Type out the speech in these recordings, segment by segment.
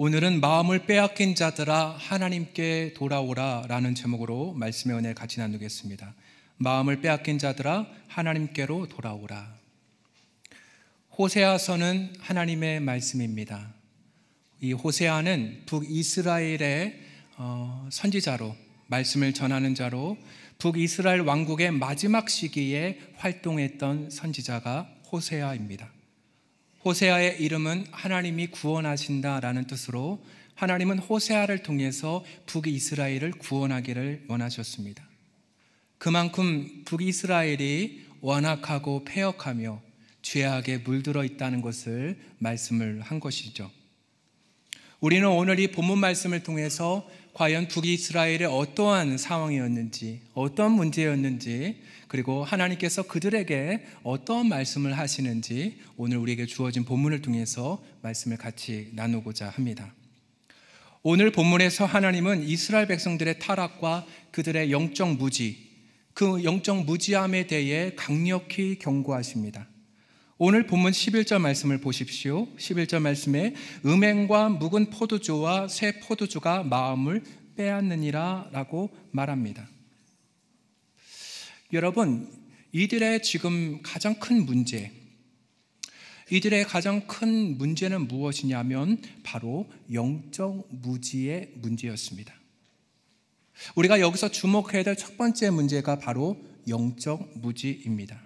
오늘은 마음을 빼앗긴 자들아 하나님께 돌아오라 라는 제목으로 말씀의 은혜를 같이 나누겠습니다. 마음을 빼앗긴 자들아 하나님께로 돌아오라. 호세아서는 하나님의 말씀입니다. 이 호세아는 북이스라엘의 선지자로, 말씀을 전하는 자로 북이스라엘 왕국의 마지막 시기에 활동했던 선지자가 호세아입니다. 호세아의 이름은 하나님이 구원하신다라는 뜻으로 하나님은 호세아를 통해서 북이스라엘을 구원하기를 원하셨습니다. 그만큼 북이스라엘이 완악하고 패역하며 죄악에 물들어 있다는 것을 말씀을 한 것이죠. 우리는 오늘 이 본문 말씀을 통해서 과연 북이스라엘의 어떠한 상황이었는지, 어떤 문제였는지, 그리고 하나님께서 그들에게 어떤 말씀을 하시는지 오늘 우리에게 주어진 본문을 통해서 말씀을 같이 나누고자 합니다. 오늘 본문에서 하나님은 이스라엘 백성들의 타락과 그들의 영적 무지, 그 영적 무지함에 대해 강력히 경고하십니다. 오늘 본문 11절 말씀을 보십시오. 11절 말씀에 음행과 묵은 포도주와 새 포도주가 마음을 빼앗느니라 라고 말합니다. 여러분, 이들의 지금 가장 큰 문제, 이들의 가장 큰 문제는 무엇이냐면 바로 영적 무지의 문제였습니다. 우리가 여기서 주목해야 될 첫 번째 문제가 바로 영적 무지입니다.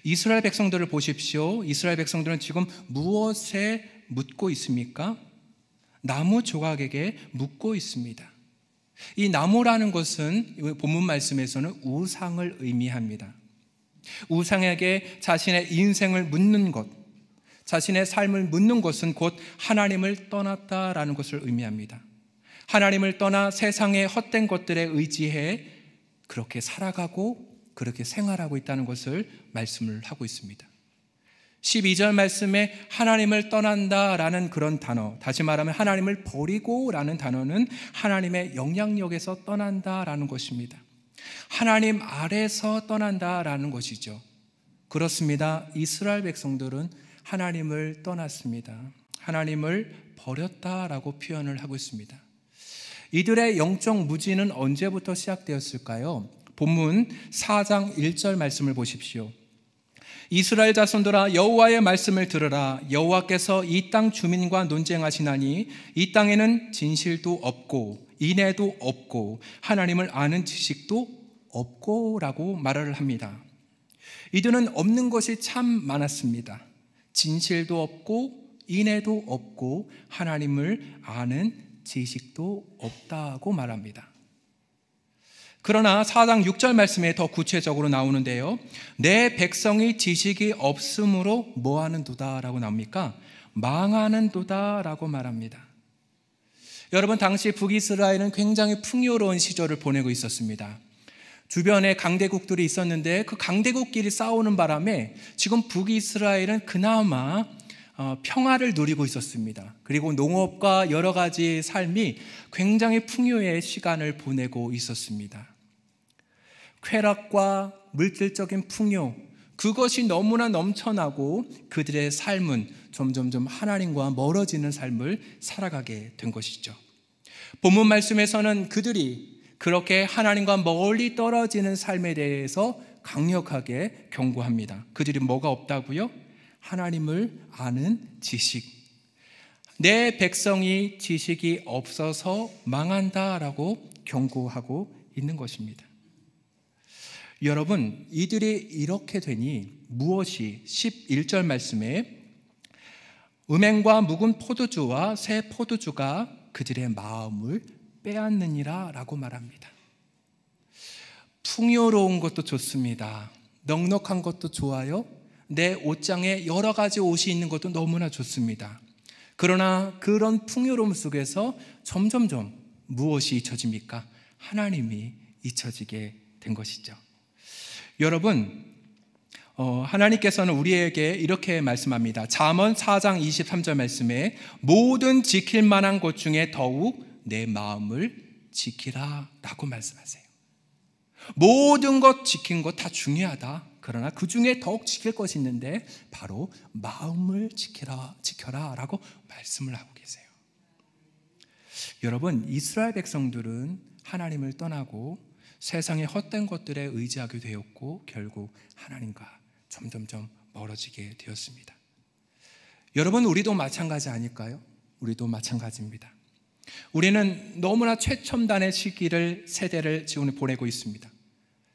이스라엘 백성들을 보십시오. 이스라엘 백성들은 지금 무엇에 묻고 있습니까? 나무 조각에게 묻고 있습니다. 이 나무라는 것은 본문 말씀에서는 우상을 의미합니다. 우상에게 자신의 인생을 묻는 것, 자신의 삶을 묻는 것은 곧 하나님을 떠났다라는 것을 의미합니다. 하나님을 떠나 세상의 헛된 것들에 의지해 그렇게 살아가고 그렇게 생활하고 있다는 것을 말씀을 하고 있습니다. 12절 말씀에 하나님을 떠난다라는 그런 단어, 다시 말하면 하나님을 버리고라는 단어는 하나님의 영향력에서 떠난다라는 것입니다. 하나님 아래서 떠난다라는 것이죠. 그렇습니다. 이스라엘 백성들은 하나님을 떠났습니다. 하나님을 버렸다라고 표현을 하고 있습니다. 이들의 영적 무지는 언제부터 시작되었을까요? 본문 4장 1절 말씀을 보십시오. 이스라엘 자손들아 여호와의 말씀을 들으라. 여호와께서 이 땅 주민과 논쟁하시나니 이 땅에는 진실도 없고 인애도 없고 하나님을 아는 지식도 없고 라고 말을 합니다. 이들은 없는 것이 참 많았습니다. 진실도 없고 인애도 없고 하나님을 아는 지식도 없다고 말합니다. 그러나 4장 6절 말씀에 더 구체적으로 나오는데요, 내 백성이 지식이 없으므로 뭐하는도다 라고 나옵니까? 망하는도다 라고 말합니다. 여러분, 당시 북이스라엘은 굉장히 풍요로운 시절을 보내고 있었습니다. 주변에 강대국들이 있었는데 그 강대국끼리 싸우는 바람에 지금 북이스라엘은 그나마 평화를 누리고 있었습니다. 그리고 농업과 여러 가지 삶이 굉장히 풍요의 시간을 보내고 있었습니다. 쾌락과 물질적인 풍요, 그것이 너무나 넘쳐나고 그들의 삶은 점점점 하나님과 멀어지는 삶을 살아가게 된 것이죠. 본문 말씀에서는 그들이 그렇게 하나님과 멀리 떨어지는 삶에 대해서 강력하게 경고합니다. 그들이 뭐가 없다고요? 하나님을 아는 지식. 내 백성이 지식이 없어서 망한다라고 경고하고 있는 것입니다. 여러분, 이들이 이렇게 되니 무엇이 11절 말씀에 음행과 묵은 포도주와 새 포도주가 그들의 마음을 빼앗느니라 라고 말합니다. 풍요로운 것도 좋습니다. 넉넉한 것도 좋아요. 내 옷장에 여러 가지 옷이 있는 것도 너무나 좋습니다. 그러나 그런 풍요로움 속에서 점점점 무엇이 잊혀집니까? 하나님이 잊혀지게 된 것이죠. 여러분, 하나님께서는 우리에게 이렇게 말씀합니다. 잠언 4장 23절 말씀에 모든 지킬 만한 것 중에 더욱 내 마음을 지키라 라고 말씀하세요. 모든 것 지킨 것 다 중요하다. 그러나 그 중에 더욱 지킬 것이 있는데 바로 마음을 지켜라 라고 말씀을 하고 계세요. 여러분, 이스라엘 백성들은 하나님을 떠나고 세상의 헛된 것들에 의지하게 되었고 결국 하나님과 점점점 멀어지게 되었습니다. 여러분, 우리도 마찬가지 아닐까요? 우리도 마찬가지입니다. 우리는 너무나 최첨단의 시기를, 세대를 지금 보내고 있습니다.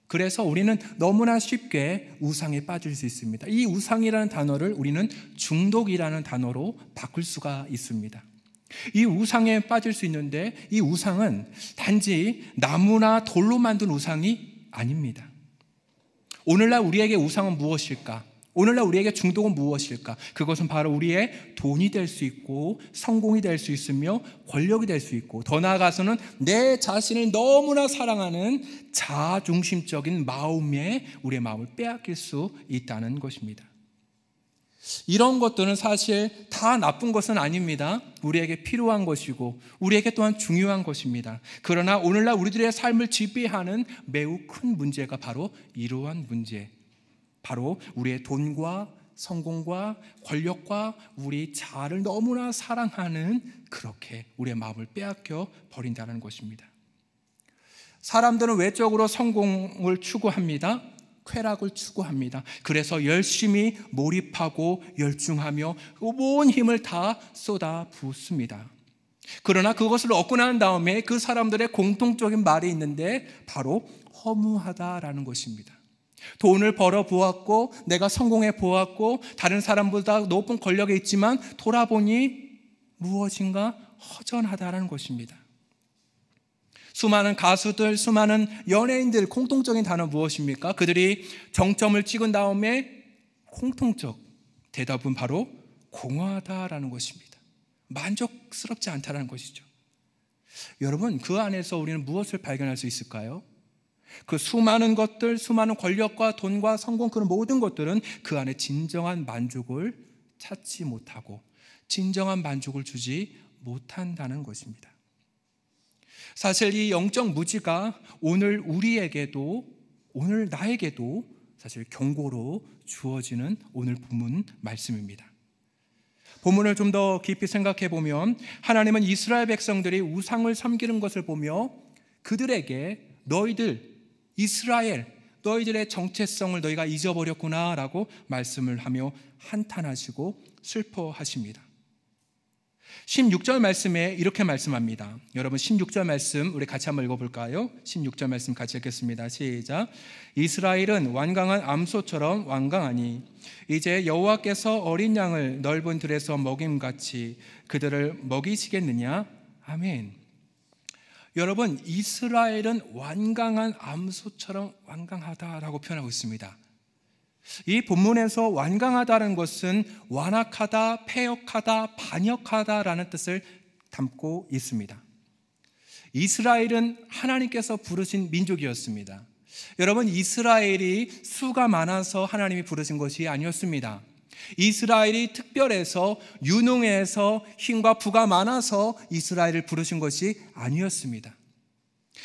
그래서 우리는 너무나 쉽게 우상에 빠질 수 있습니다. 이 우상이라는 단어를 우리는 중독이라는 단어로 바꿀 수가 있습니다. 이 우상에 빠질 수 있는데, 이 우상은 단지 나무나 돌로 만든 우상이 아닙니다. 오늘날 우리에게 우상은 무엇일까? 오늘날 우리에게 중독은 무엇일까? 그것은 바로 우리의 돈이 될 수 있고 성공이 될 수 있으며 권력이 될 수 있고, 더 나아가서는 내 자신을 너무나 사랑하는 자아중심적인 마음에 우리의 마음을 빼앗길 수 있다는 것입니다. 이런 것들은 사실 다 나쁜 것은 아닙니다. 우리에게 필요한 것이고 우리에게 또한 중요한 것입니다. 그러나 오늘날 우리들의 삶을 지배하는 매우 큰 문제가 바로 이러한 문제, 바로 우리의 돈과 성공과 권력과 우리 자아를 너무나 사랑하는, 그렇게 우리의 마음을 빼앗겨 버린다는 것입니다. 사람들은 외적으로 성공을 추구합니다. 쾌락을 추구합니다. 그래서 열심히 몰입하고 열중하며 온 힘을 다 쏟아 붓습니다. 그러나 그것을 얻고 난 다음에 그 사람들의 공통적인 말이 있는데 바로 허무하다라는 것입니다. 돈을 벌어 보았고 내가 성공해 보았고 다른 사람보다 높은 권력에 있지만 돌아보니 무엇인가 허전하다라는 것입니다. 수많은 가수들, 수많은 연예인들 공통적인 단어 무엇입니까? 그들이 정점을 찍은 다음에 공통적 대답은 바로 공허하다라는 것입니다. 만족스럽지 않다라는 것이죠. 여러분, 그 안에서 우리는 무엇을 발견할 수 있을까요? 그 수많은 것들, 수많은 권력과 돈과 성공, 그런 모든 것들은 그 안에 진정한 만족을 찾지 못하고 진정한 만족을 주지 못한다는 것입니다. 사실 이 영적 무지가 오늘 우리에게도, 오늘 나에게도 사실 경고로 주어지는 오늘 본문 말씀입니다. 본문을 좀 더 깊이 생각해 보면 하나님은 이스라엘 백성들이 우상을 섬기는 것을 보며 그들에게 너희들 이스라엘, 너희들의 정체성을 너희가 잊어버렸구나 라고 말씀을 하며 한탄하시고 슬퍼하십니다. 16절 말씀에 이렇게 말씀합니다. 여러분, 16절 말씀 우리 같이 한번 읽어볼까요? 16절 말씀 같이 읽겠습니다. 시작. 이스라엘은 완강한 암소처럼 완강하니 이제 여호와께서 어린 양을 넓은 들에서 먹임같이 그들을 먹이시겠느냐? 아멘. 여러분, 이스라엘은 완강한 암소처럼 완강하다라고 표현하고 있습니다. 이 본문에서 완강하다는 것은 완악하다, 패역하다, 반역하다라는 뜻을 담고 있습니다. 이스라엘은 하나님께서 부르신 민족이었습니다. 여러분, 이스라엘이 수가 많아서 하나님이 부르신 것이 아니었습니다. 이스라엘이 특별해서 유능해서 힘과 부가 많아서 이스라엘을 부르신 것이 아니었습니다.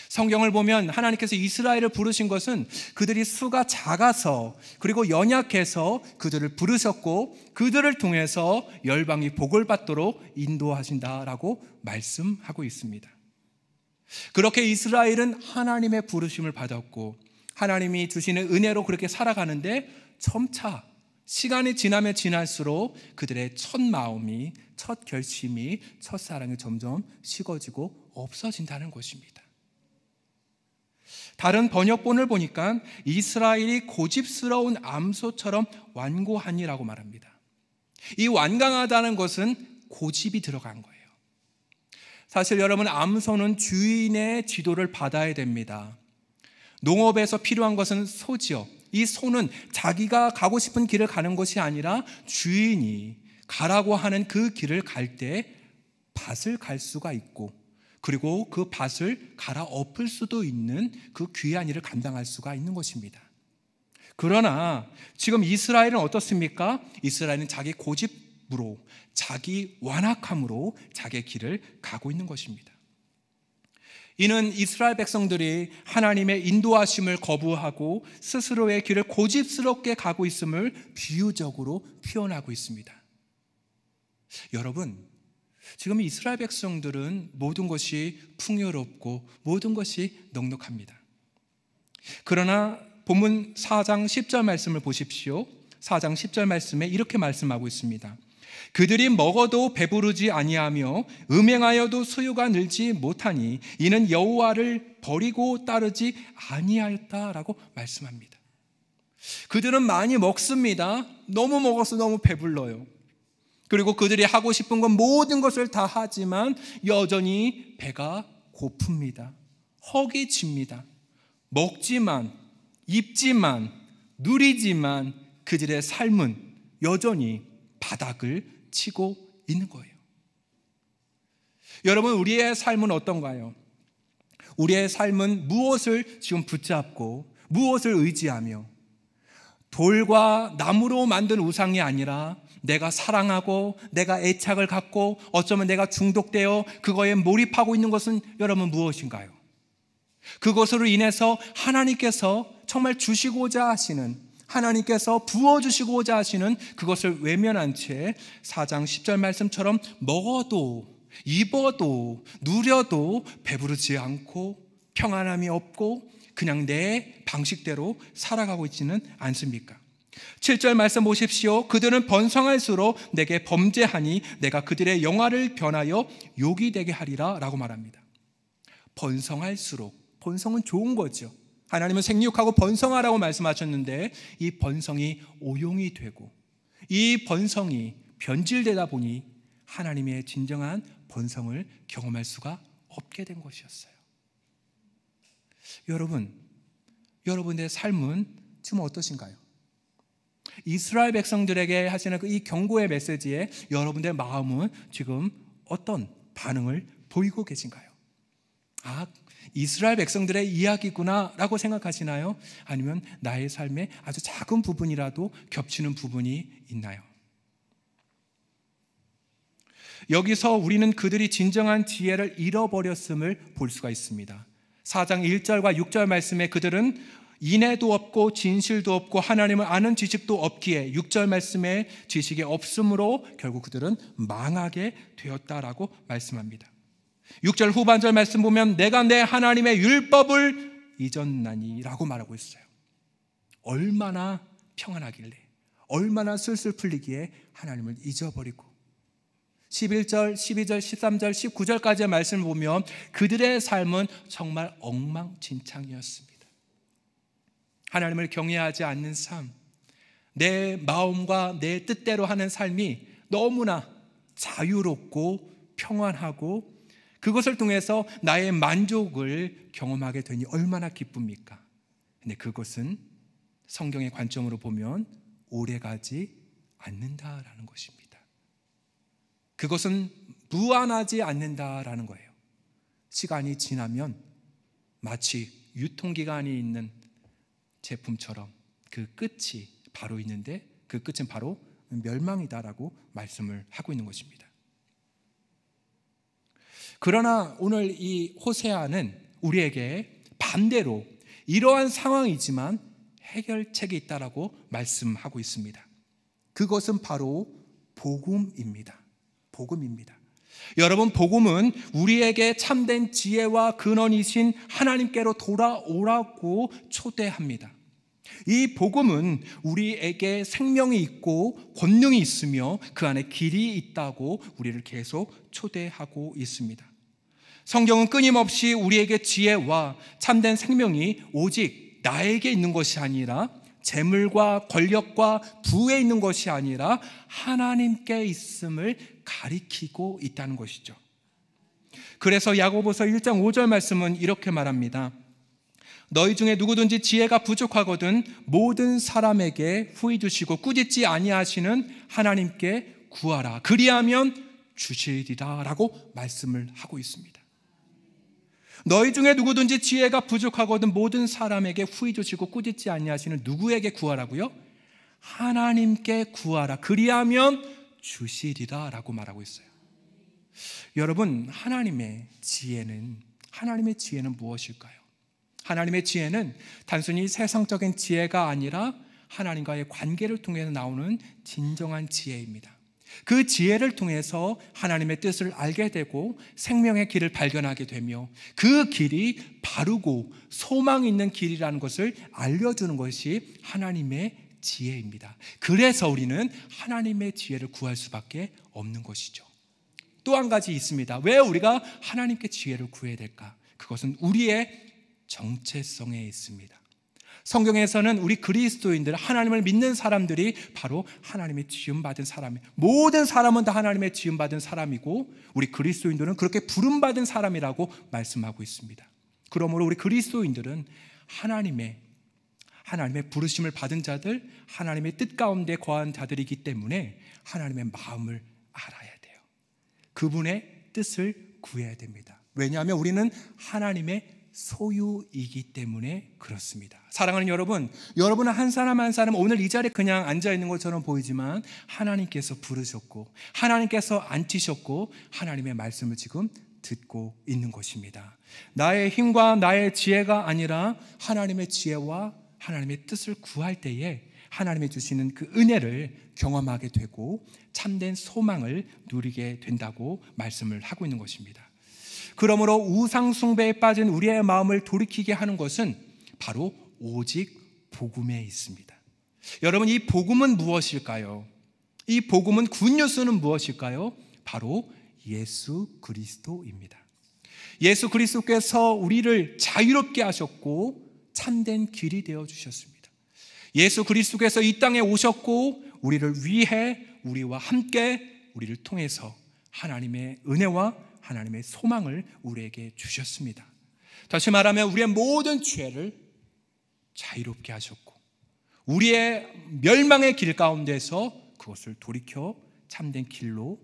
성경을 보면 하나님께서 이스라엘을 부르신 것은 그들이 수가 작아서 그리고 연약해서 그들을 부르셨고 그들을 통해서 열방이 복을 받도록 인도하신다라고 말씀하고 있습니다. 그렇게 이스라엘은 하나님의 부르심을 받았고 하나님이 주시는 은혜로 그렇게 살아가는데 점차 시간이 지나면 지날수록 그들의 첫 마음이, 첫 결심이, 첫 사랑이 점점 식어지고 없어진다는 것입니다. 다른 번역본을 보니까 이스라엘이 고집스러운 암소처럼 완고하니라고 말합니다. 이 완강하다는 것은 고집이 들어간 거예요. 사실 여러분, 암소는 주인의 지도를 받아야 됩니다. 농업에서 필요한 것은 소지요. 이 소는 자기가 가고 싶은 길을 가는 것이 아니라 주인이 가라고 하는 그 길을 갈 때 밭을 갈 수가 있고 그리고 그 밭을 갈아엎을 수도 있는 그 귀한 일을 감당할 수가 있는 것입니다. 그러나 지금 이스라엘은 어떻습니까? 이스라엘은 자기 고집으로, 자기 완악함으로 자기의 길을 가고 있는 것입니다. 이는 이스라엘 백성들이 하나님의 인도하심을 거부하고 스스로의 길을 고집스럽게 가고 있음을 비유적으로 표현하고 있습니다. 여러분, 지금 이스라엘 백성들은 모든 것이 풍요롭고 모든 것이 넉넉합니다. 그러나 본문 4장 10절 말씀을 보십시오. 4장 10절 말씀에 이렇게 말씀하고 있습니다. 그들이 먹어도 배부르지 아니하며 음행하여도 소유가 늘지 못하니 이는 여호와를 버리고 따르지 아니하였다라고 말씀합니다. 그들은 많이 먹습니다. 너무 먹어서 너무 배불러요. 그리고 그들이 하고 싶은 건 모든 것을 다 하지만 여전히 배가 고픕니다. 허기 집니다. 먹지만, 입지만, 누리지만 그들의 삶은 여전히 바닥을 치고 있는 거예요. 여러분, 우리의 삶은 어떤가요? 우리의 삶은 무엇을 지금 붙잡고 무엇을 의지하며 돌과 나무로 만든 우상이 아니라 내가 사랑하고 내가 애착을 갖고 어쩌면 내가 중독되어 그거에 몰입하고 있는 것은 여러분 무엇인가요? 그것으로 인해서 하나님께서 정말 주시고자 하시는, 하나님께서 부어주시고자 하시는 그것을 외면한 채 4장 10절 말씀처럼 먹어도 입어도 누려도 배부르지 않고 평안함이 없고 그냥 내 방식대로 살아가고 있지는 않습니까? 7절 말씀 보십시오. 그들은 번성할수록 내게 범죄하니 내가 그들의 영화를 변하여 욕이 되게 하리라 라고 말합니다. 번성할수록, 번성은 좋은 거죠. 하나님은 생육하고 번성하라고 말씀하셨는데 이 번성이 오용이 되고 이 번성이 변질되다 보니 하나님의 진정한 번성을 경험할 수가 없게 된 것이었어요. 여러분, 여러분의 삶은 지금 어떠신가요? 이스라엘 백성들에게 하시는 이 경고의 메시지에 여러분의 마음은 지금 어떤 반응을 보이고 계신가요? 아, 이스라엘 백성들의 이야기구나 라고 생각하시나요? 아니면 나의 삶에 아주 작은 부분이라도 겹치는 부분이 있나요? 여기서 우리는 그들이 진정한 지혜를 잃어버렸음을 볼 수가 있습니다. 4장 1절과 6절 말씀에 그들은 인애도 없고 진실도 없고 하나님을 아는 지식도 없기에 6절 말씀에 지식이 없으므로 결국 그들은 망하게 되었다라고 말씀합니다. 6절 후반절 말씀 보면 내가 내 하나님의 율법을 잊었나니 라고 말하고 있어요. 얼마나 평안하길래, 얼마나 술술 풀리기에 하나님을 잊어버리고 11절, 12절, 13절, 19절까지의 말씀을 보면 그들의 삶은 정말 엉망진창이었습니다. 하나님을 경외하지 않는 삶, 내 마음과 내 뜻대로 하는 삶이 너무나 자유롭고 평안하고 그것을 통해서 나의 만족을 경험하게 되니 얼마나 기쁩니까? 근데 그것은 성경의 관점으로 보면 오래가지 않는다라는 것입니다. 그것은 무한하지 않는다라는 거예요. 시간이 지나면 마치 유통기간이 있는 제품처럼 그 끝이 바로 있는데 그 끝은 바로 멸망이다라고 말씀을 하고 있는 것입니다. 그러나 오늘 이 호세아는 우리에게 반대로 이러한 상황이지만 해결책이 있다라고 말씀하고 있습니다. 그것은 바로 복음입니다. 복음입니다. 여러분, 복음은 우리에게 참된 지혜와 근원이신 하나님께로 돌아오라고 초대합니다. 이 복음은 우리에게 생명이 있고 권능이 있으며 그 안에 길이 있다고 우리를 계속 초대하고 있습니다. 성경은 끊임없이 우리에게 지혜와 참된 생명이 오직 나에게 있는 것이 아니라 재물과 권력과 부에 있는 것이 아니라 하나님께 있음을 가리키고 있다는 것이죠. 그래서 야고보서 1장 5절 말씀은 이렇게 말합니다. 너희 중에 누구든지 지혜가 부족하거든 모든 사람에게 후히 주시고 꾸짖지 아니하시는 하나님께 구하라. 그리하면 주시리라 라고 말씀을 하고 있습니다. 너희 중에 누구든지 지혜가 부족하거든 모든 사람에게 후히 주시고 꾸짖지 아니하시는 누구에게 구하라고요? 하나님께 구하라. 그리하면 주시리라 라고 말하고 있어요. 여러분, 하나님의 지혜는 무엇일까요? 하나님의 지혜는 단순히 세상적인 지혜가 아니라 하나님과의 관계를 통해서 나오는 진정한 지혜입니다. 그 지혜를 통해서 하나님의 뜻을 알게 되고 생명의 길을 발견하게 되며 그 길이 바르고 소망 있는 길이라는 것을 알려주는 것이 하나님의 지혜입니다. 그래서 우리는 하나님의 지혜를 구할 수밖에 없는 것이죠. 또 한 가지 있습니다. 왜 우리가 하나님께 지혜를 구해야 될까? 그것은 우리의 정체성에 있습니다. 성경에서는 우리 그리스도인들, 하나님을 믿는 사람들이 바로 하나님의 지음받은 사람이에요. 모든 사람은 다 하나님의 지음받은 사람이고 우리 그리스도인들은 그렇게 부름받은 사람이라고 말씀하고 있습니다. 그러므로 우리 그리스도인들은 하나님의 부르심을 받은 자들, 하나님의 뜻 가운데 거한 자들이기 때문에 하나님의 마음을 알아야 돼요. 그분의 뜻을 구해야 됩니다. 왜냐하면 우리는 하나님의 소유이기 때문에 그렇습니다. 사랑하는 여러분, 여러분은 한 사람 한 사람 오늘 이 자리에 그냥 앉아있는 것처럼 보이지만 하나님께서 부르셨고 하나님께서 앉히셨고 하나님의 말씀을 지금 듣고 있는 것입니다. 나의 힘과 나의 지혜가 아니라 하나님의 지혜와 하나님의 뜻을 구할 때에 하나님이 주시는 그 은혜를 경험하게 되고 참된 소망을 누리게 된다고 말씀을 하고 있는 것입니다. 그러므로 우상 숭배에 빠진 우리의 마음을 돌이키게 하는 것은 바로 오직 복음에 있습니다. 여러분, 이 복음은 무엇일까요? 이 복음은 굿뉴스는 무엇일까요? 바로 예수 그리스도입니다. 예수 그리스도께서 우리를 자유롭게 하셨고 참된 길이 되어 주셨습니다. 예수 그리스도께서 이 땅에 오셨고 우리를 위해 우리와 함께 우리를 통해서 하나님의 은혜와 하나님의 소망을 우리에게 주셨습니다. 다시 말하면 우리의 모든 죄를 자유롭게 하셨고 우리의 멸망의 길 가운데서 그것을 돌이켜 참된 길로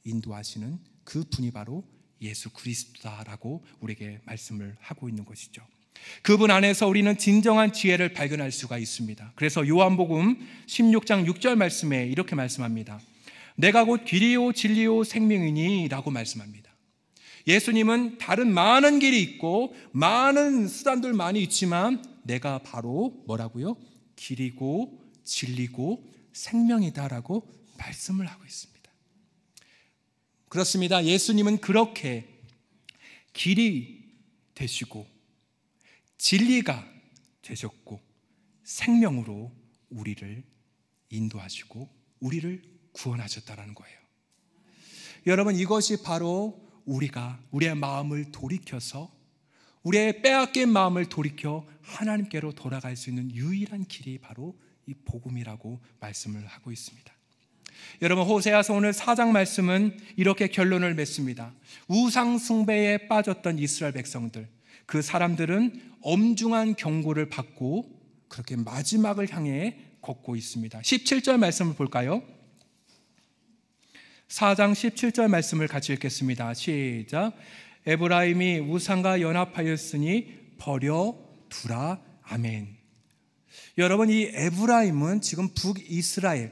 인도하시는 그 분이 바로 예수 그리스도다라고 우리에게 말씀을 하고 있는 것이죠. 그분 안에서 우리는 진정한 지혜를 발견할 수가 있습니다. 그래서 요한복음 16장 6절 말씀에 이렇게 말씀합니다. 내가 곧 길이요 진리요 생명이니 라고 말씀합니다. 예수님은 다른 많은 길이 있고 많은 수단들 많이 있지만 내가 바로 뭐라고요? 길이고 진리고 생명이다라고 말씀을 하고 있습니다. 그렇습니다. 예수님은 그렇게 길이 되시고 진리가 되셨고 생명으로 우리를 인도하시고 우리를 구원하셨다는 거예요. 여러분, 이것이 바로 우리의 마음을 돌이켜서 우리의 빼앗긴 마음을 돌이켜 하나님께로 돌아갈 수 있는 유일한 길이 바로 이 복음이라고 말씀을 하고 있습니다. 여러분, 호세아서 오늘 4장 말씀은 이렇게 결론을 맺습니다. 우상 숭배에 빠졌던 이스라엘 백성들, 그 사람들은 엄중한 경고를 받고 그렇게 마지막을 향해 걷고 있습니다. 17절 말씀을 볼까요? 4장 17절 말씀을 같이 읽겠습니다. 시작. 에브라임이 우상과 연합하였으니 버려두라. 아멘. 여러분, 이 에브라임은 지금 북이스라엘에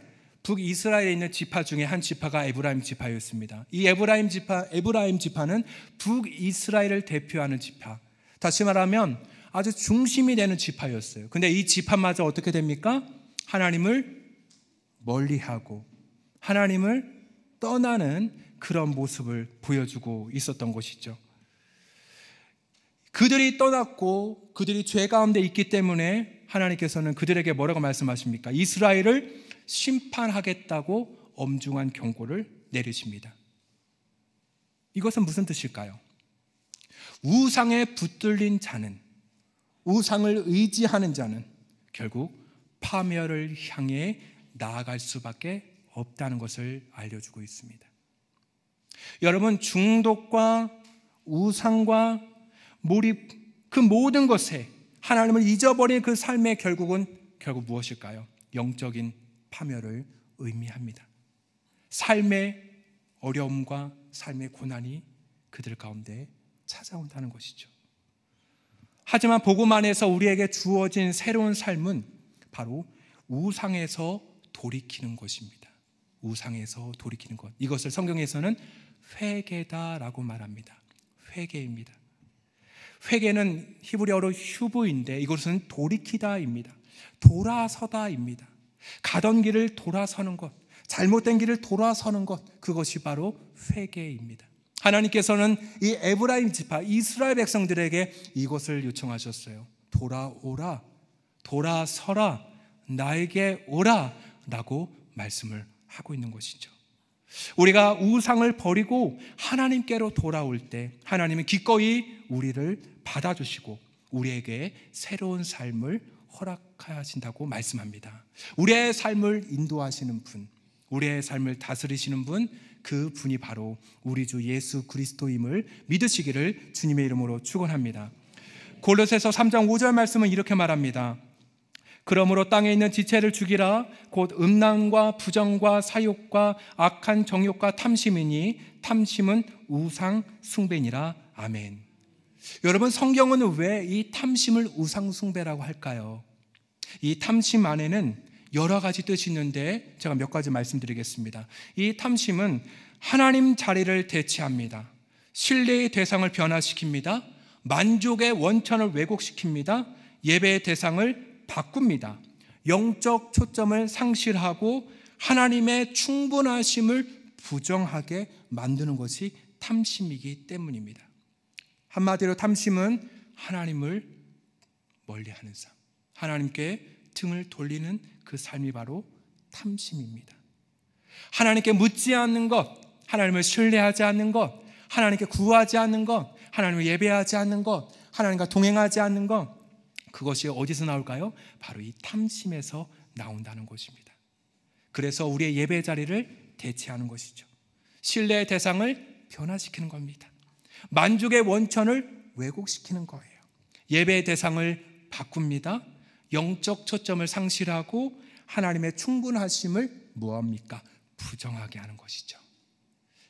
있는 지파 중에 한 지파가 에브라임 지파였습니다. 이 에브라임 지파는 북이스라엘을 대표하는 지파, 다시 말하면 아주 중심이 되는 지파였어요. 근데 이 지파마저 어떻게 됩니까? 하나님을 멀리하고 하나님을 떠나는 그런 모습을 보여주고 있었던 것이죠. 그들이 떠났고 그들이 죄 가운데 있기 때문에 하나님께서는 그들에게 뭐라고 말씀하십니까? 이스라엘을 심판하겠다고 엄중한 경고를 내리십니다. 이것은 무슨 뜻일까요? 우상에 붙들린 자는, 우상을 의지하는 자는 결국 파멸을 향해 나아갈 수밖에 없다는 것을 알려주고 있습니다. 여러분, 중독과 우상과 몰입, 그 모든 것에 하나님을 잊어버린 그 삶의 결국 무엇일까요? 영적인 파멸을 의미합니다. 삶의 어려움과 삶의 고난이 그들 가운데 찾아온다는 것이죠. 하지만 복음 안에서 우리에게 주어진 새로운 삶은 바로 우상에서 돌이키는 것입니다. 우상에서 돌이키는 것, 이것을 성경에서는 회개다라고 말합니다. 회개입니다. 회개는 히브리어로 휴브인데 이것은 돌이키다입니다. 돌아서다입니다. 가던 길을 돌아서는 것, 잘못된 길을 돌아서는 것, 그것이 바로 회개입니다. 하나님께서는 이 에브라임 지파 이스라엘 백성들에게 이것을 요청하셨어요. 돌아오라, 돌아서라, 나에게 오라 라고 말씀을 하고 있는 것이죠. 우리가 우상을 버리고 하나님께로 돌아올 때 하나님은 기꺼이 우리를 받아주시고 우리에게 새로운 삶을 허락하신다고 말씀합니다. 우리의 삶을 인도하시는 분, 우리의 삶을 다스리시는 분, 그 분이 바로 우리 주 예수 그리스도임을 믿으시기를 주님의 이름으로 축원합니다. 골로새서 3장 5절 말씀은 이렇게 말합니다. 그러므로 땅에 있는 지체를 죽이라. 곧 음란과 부정과 사욕과 악한 정욕과 탐심이니 탐심은 우상 숭배니라. 아멘. 여러분, 성경은 왜 이 탐심을 우상 숭배라고 할까요? 이 탐심 안에는 여러 가지 뜻이 있는데 제가 몇 가지 말씀드리겠습니다. 이 탐심은 하나님 자리를 대체합니다. 신뢰의 대상을 변화시킵니다. 만족의 원천을 왜곡시킵니다. 예배의 대상을 바꿉니다. 영적 초점을 상실하고 하나님의 충분하심을 부정하게 만드는 것이 탐심이기 때문입니다. 한마디로 탐심은 하나님을 멀리하는 삶, 하나님께 등을 돌리는 그 삶이 바로 탐심입니다. 하나님께 묻지 않는 것, 하나님을 신뢰하지 않는 것, 하나님께 구하지 않는 것, 하나님을 예배하지 않는 것, 하나님과 동행하지 않는 것, 그것이 어디서 나올까요? 바로 이 탐심에서 나온다는 것입니다. 그래서 우리의 예배 자리를 대체하는 것이죠. 신뢰의 대상을 변화시키는 겁니다. 만족의 원천을 왜곡시키는 거예요. 예배의 대상을 바꿉니다. 영적 초점을 상실하고 하나님의 충분하심을 뭐합니까? 부정하게 하는 것이죠.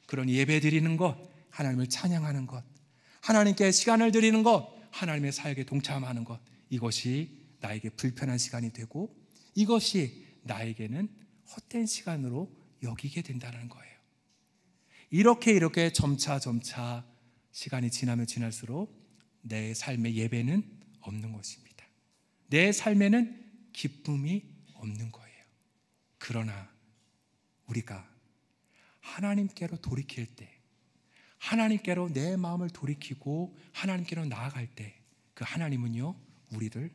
그러니 예배 드리는 것, 하나님을 찬양하는 것, 하나님께 시간을 드리는 것, 하나님의 사역에 동참하는 것, 이것이 나에게 불편한 시간이 되고 이것이 나에게는 헛된 시간으로 여기게 된다는 거예요. 이렇게 점차 시간이 지나면 지날수록 내 삶의 예배는 없는 것입니다. 내 삶에는 기쁨이 없는 거예요. 그러나 우리가 하나님께로 돌이킬 때, 하나님께로 내 마음을 돌이키고 하나님께로 나아갈 때 그 하나님은요, 우리를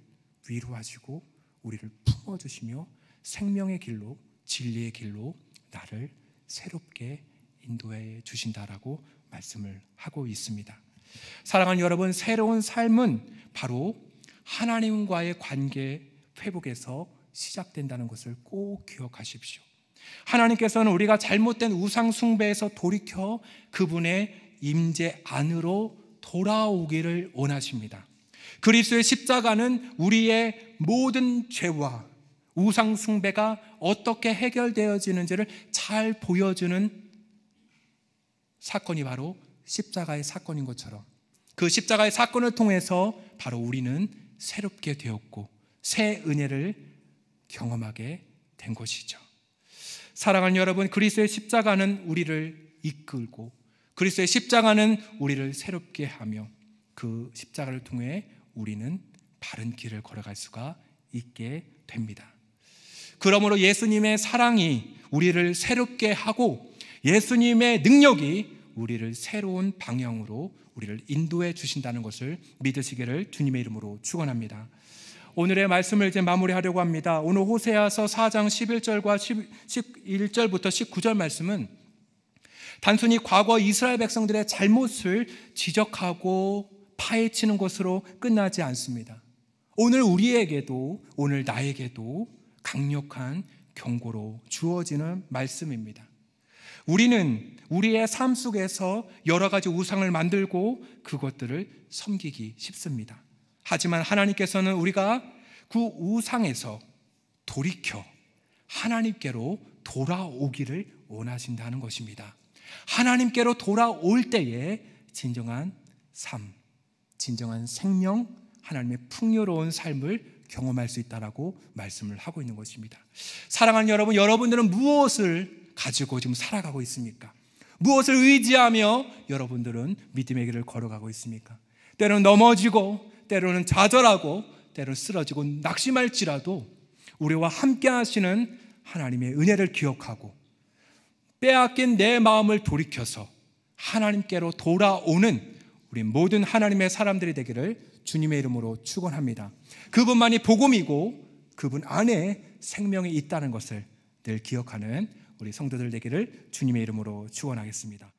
위로하시고 우리를 품어주시며 생명의 길로, 진리의 길로 나를 새롭게 인도해 주신다라고 말씀을 하고 있습니다. 사랑하는 여러분, 새로운 삶은 바로 하나님과의 관계 회복에서 시작된다는 것을 꼭 기억하십시오. 하나님께서는 우리가 잘못된 우상 숭배에서 돌이켜 그분의 임재 안으로 돌아오기를 원하십니다. 그리스도의 십자가는 우리의 모든 죄와 우상 숭배가 어떻게 해결되어지는지를 잘 보여주는 사건이 바로 십자가의 사건인 것처럼 그 십자가의 사건을 통해서 바로 우리는 새롭게 되었고 새 은혜를 경험하게 된 것이죠. 사랑하는 여러분, 그리스도의 십자가는 우리를 이끌고 그리스도의 십자가는 우리를 새롭게 하며 그 십자가를 통해 우리는 바른 길을 걸어갈 수가 있게 됩니다. 그러므로 예수님의 사랑이 우리를 새롭게 하고 예수님의 능력이 우리를 새로운 방향으로 우리를 인도해 주신다는 것을 믿으시기를 주님의 이름으로 축원합니다. 오늘의 말씀을 이제 마무리하려고 합니다. 오늘 호세아서 4장 11절과 11절부터 19절 말씀은 단순히 과거 이스라엘 백성들의 잘못을 지적하고 파헤치는 것으로 끝나지 않습니다. 오늘 우리에게도, 오늘 나에게도 강력한 경고로 주어지는 말씀입니다. 우리는 우리의 삶 속에서 여러 가지 우상을 만들고 그것들을 섬기기 쉽습니다. 하지만 하나님께서는 우리가 그 우상에서 돌이켜 하나님께로 돌아오기를 원하신다는 것입니다. 하나님께로 돌아올 때에 진정한 삶, 진정한 생명, 하나님의 풍요로운 삶을 경험할 수 있다라고 말씀을 하고 있는 것입니다. 사랑하는 여러분, 여러분들은 무엇을 가지고 지금 살아가고 있습니까? 무엇을 의지하며 여러분들은 믿음의 길을 걸어가고 있습니까? 때로는 넘어지고 때로는 좌절하고 때로는 쓰러지고 낙심할지라도 우리와 함께 하시는 하나님의 은혜를 기억하고 빼앗긴 내 마음을 돌이켜서 하나님께로 돌아오는 우리 모든 하나님의 사람들이 되기를 주님의 이름으로 축원합니다. 그분만이 복음이고 그분 안에 생명이 있다는 것을 늘 기억하는 우리 성도들 되기를 주님의 이름으로 축원하겠습니다.